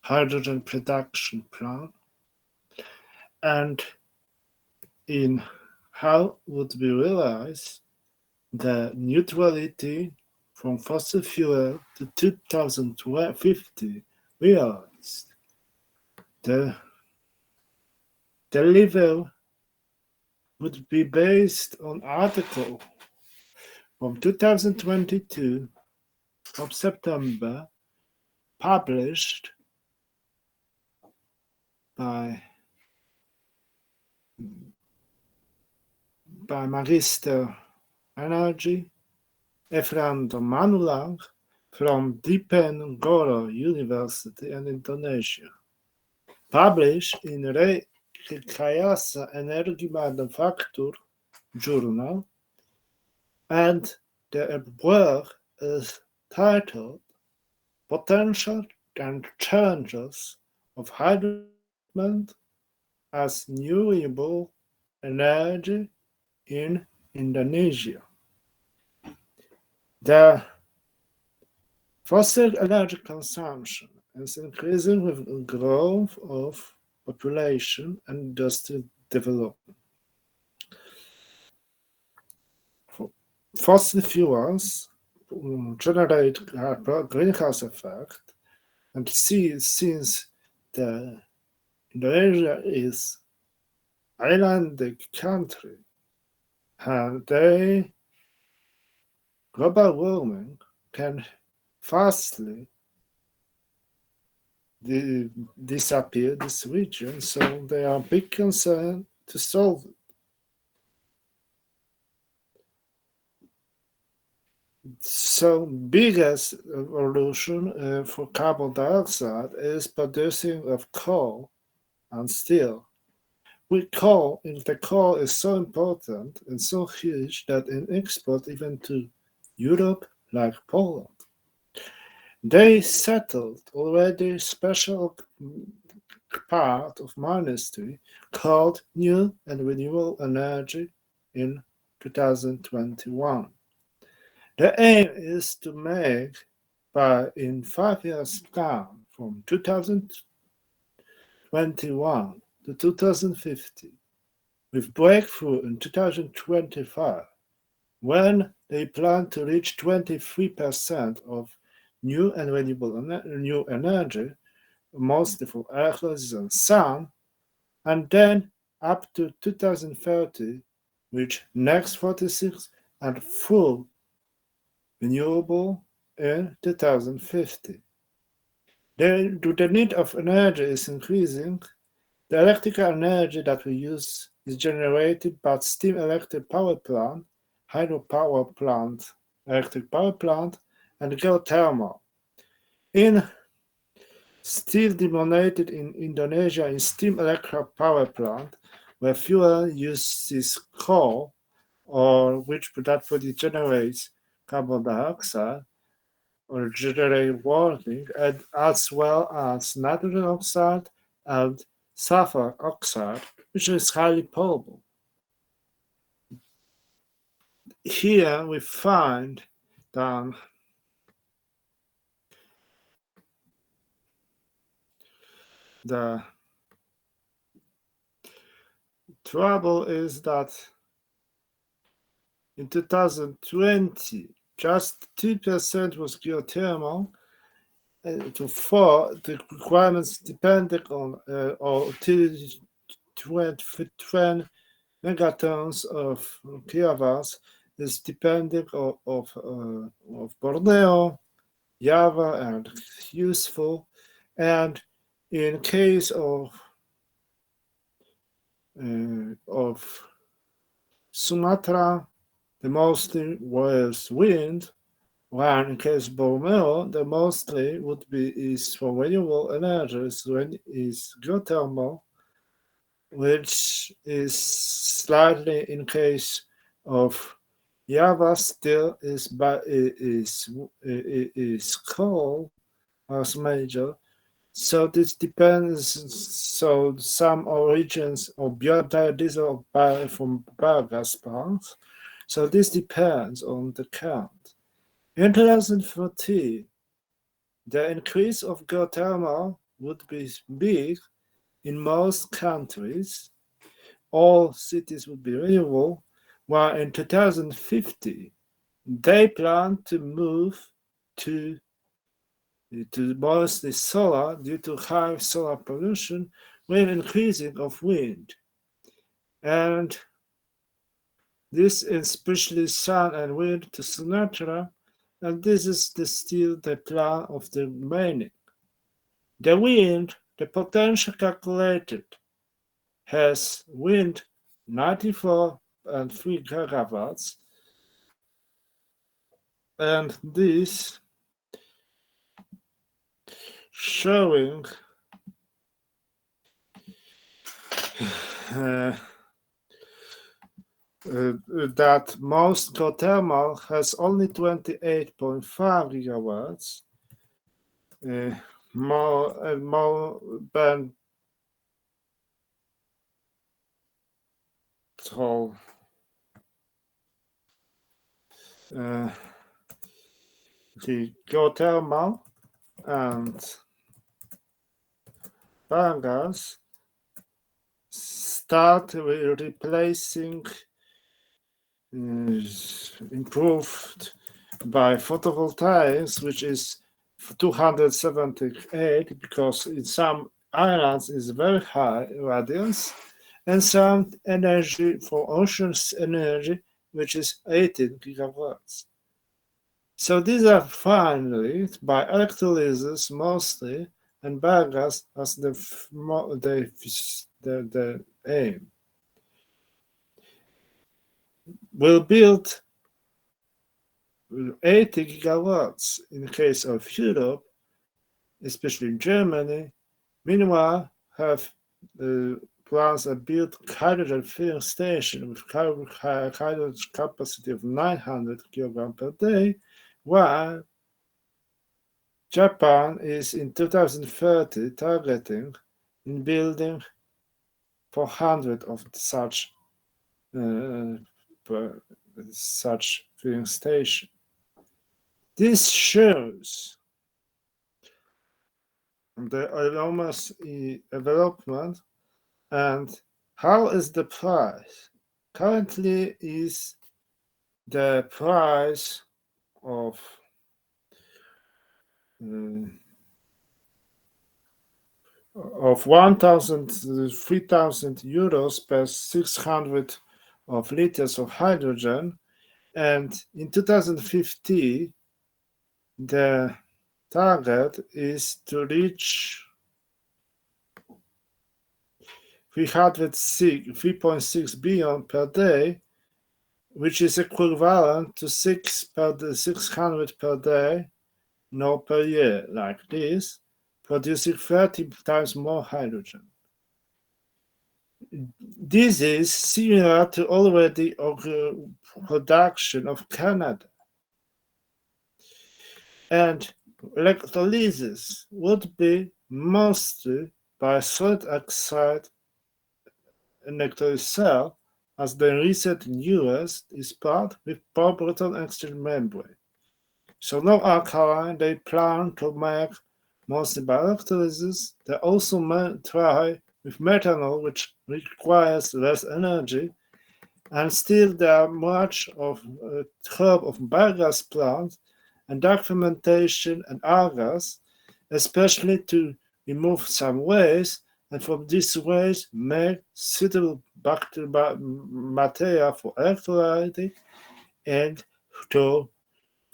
hydrogen production plant, and in how would we realize the neutrality from fossil fuel to 2050 realized. The level would be based on article from 2022 of September published by Magister Energy Akram from Diponegoro University in Indonesia. Published in Rekayasa Energy Manufacture Journal, and the work is titled Potential and Challenges of Hydrogen as Renewable Energy in Indonesia. The fossil energy consumption is increasing with the growth of population and industrial development. Fossil fuels generate a greenhouse effect, and since Indonesia is islandic country, and global warming can fastly disappear this region, so they are a big concern to solve it. So biggest evolution for carbon dioxide is producing of coal and steel. With coal, the coal is so important and so huge that in export even to Europe like Poland. They settled already special part of ministry called New and Renewable Energy in 2021. The aim is to make in 5 years plan from 2021 to 2050, with breakthrough in 2025, when they plan to reach 23% of new and renewable new energy, mostly from earth and sun, and then up to 2030, reach next 46 and full renewable in 2050. The need of energy is increasing. The electrical energy that we use is generated by steam electric power plant, hydropower plant, electric power plant, and geothermal. Still dominated in Indonesia in steam electric power plant, where fuel uses coal, or which that generates carbon dioxide, or generate warming, and as well as nitrogen oxide and sulfur oxide, which is highly pollutable. Here we find that the trouble is that in 2020, just 2% was geothermal. The requirements depended on 20 megatons of kilowatts is depending of Borneo, Java, and useful. And in case of Sumatra, the mostly was wind, while in case of Borneo, the mostly would be is for renewable energies, when is geothermal, which is slightly in case of Java still is coal as major. So this depends. So some origins of biodiesel from biogas plants. So this depends on the count. In 2014, the increase of geothermal would be big in most countries. All cities would be renewable, while in 2050 they plan to move to mostly solar due to high solar pollution with increasing of wind. And this especially sun and wind to Sumatra, and this is still the plan of the mining. The wind, the potential calculated, has wind 94.3 gigawatts, and this showing that most geothermal has only 28.5 gigawatts, more than so. The geothermal and biogas start replacing improved by photovoltaics, which is 278 because in some islands is very high radiance, and some energy for oceans energy, which is 18 gigawatts. So these are finally by electrolysis mostly, and biogas as the aim. Will build 80 gigawatts in the case of Europe, especially in Germany. Meanwhile, have plans to build hydrogen filling station with hydrogen capacity of 900 kilograms per day, while Japan is in 2030 targeting in building 400 of such filling station. This shows the enormous development and how is the price. Currently is the price of 3,000 euros per 600 of liters of hydrogen, and in 2050 the target is to reach 3.6 billion per day, which is equivalent to 600 per day, no per year, like this, producing 30 times more hydrogen. This is similar to already production of Canada. And electrolysis would be mostly by solid oxide electrolysis cell, as the recent US is part with proton exchange membrane. So no alkaline, they plan to make mostly by electrolysis. They also try with methanol, which requires less energy, and still there are much of herb of biogas plants and dark fermentation and algas, especially to remove some waste, and from this waste make suitable material for electrolytic and to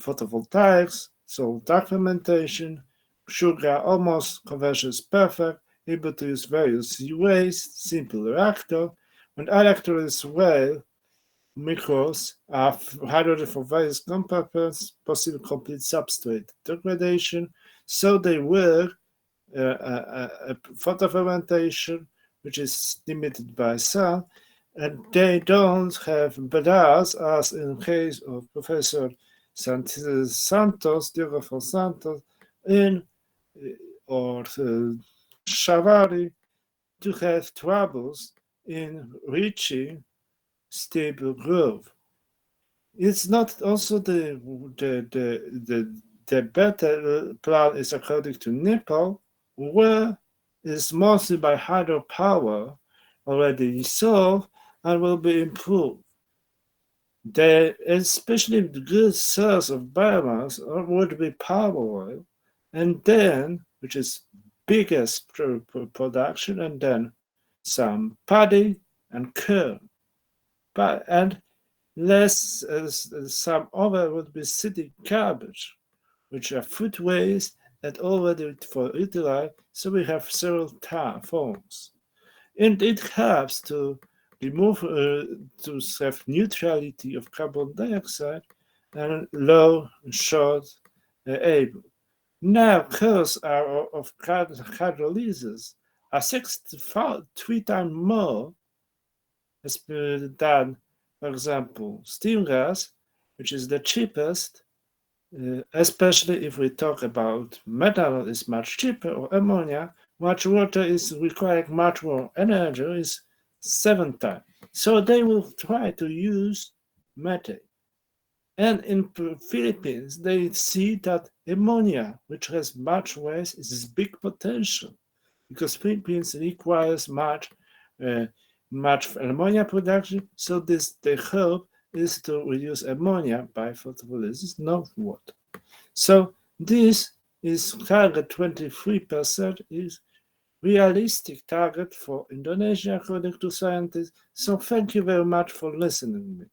photovoltaics. So dark fermentation, sugar almost conversion is perfect, able to use various waste, simple reactor, and electrolysis well micros are hydrogen for various components, possible complete substrate degradation. So they work photofermentation, which is limited by sun, and they don't have badass, as in case of Professor Santos, Diogo Santos, or Shavari, to have troubles in reaching stable growth. It's not also the better plan is according to Nepal, where is mostly by hydropower, already solved and will be improved. There, especially the good source of biomass would be palm oil, and then, which is biggest production, and then some paddy and corn. But and less some other would be city garbage, which are food waste and already for utilized. So we have several forms, and it helps to remove to have neutrality of carbon dioxide and low short able. Now costs are of hydrolysis are 3 times more than, for example, steam gas, which is the cheapest, especially if we talk about methanol is much cheaper, or ammonia, much water is requiring much more energy, is 7 times. So they will try to use methane. And in Philippines, they see that ammonia, which has much waste, is big potential because Philippines requires much ammonia production. So the hope is to reduce ammonia by photolysis, not water. So this is target 23% is realistic target for Indonesia according to scientists. So thank you very much for listening to me.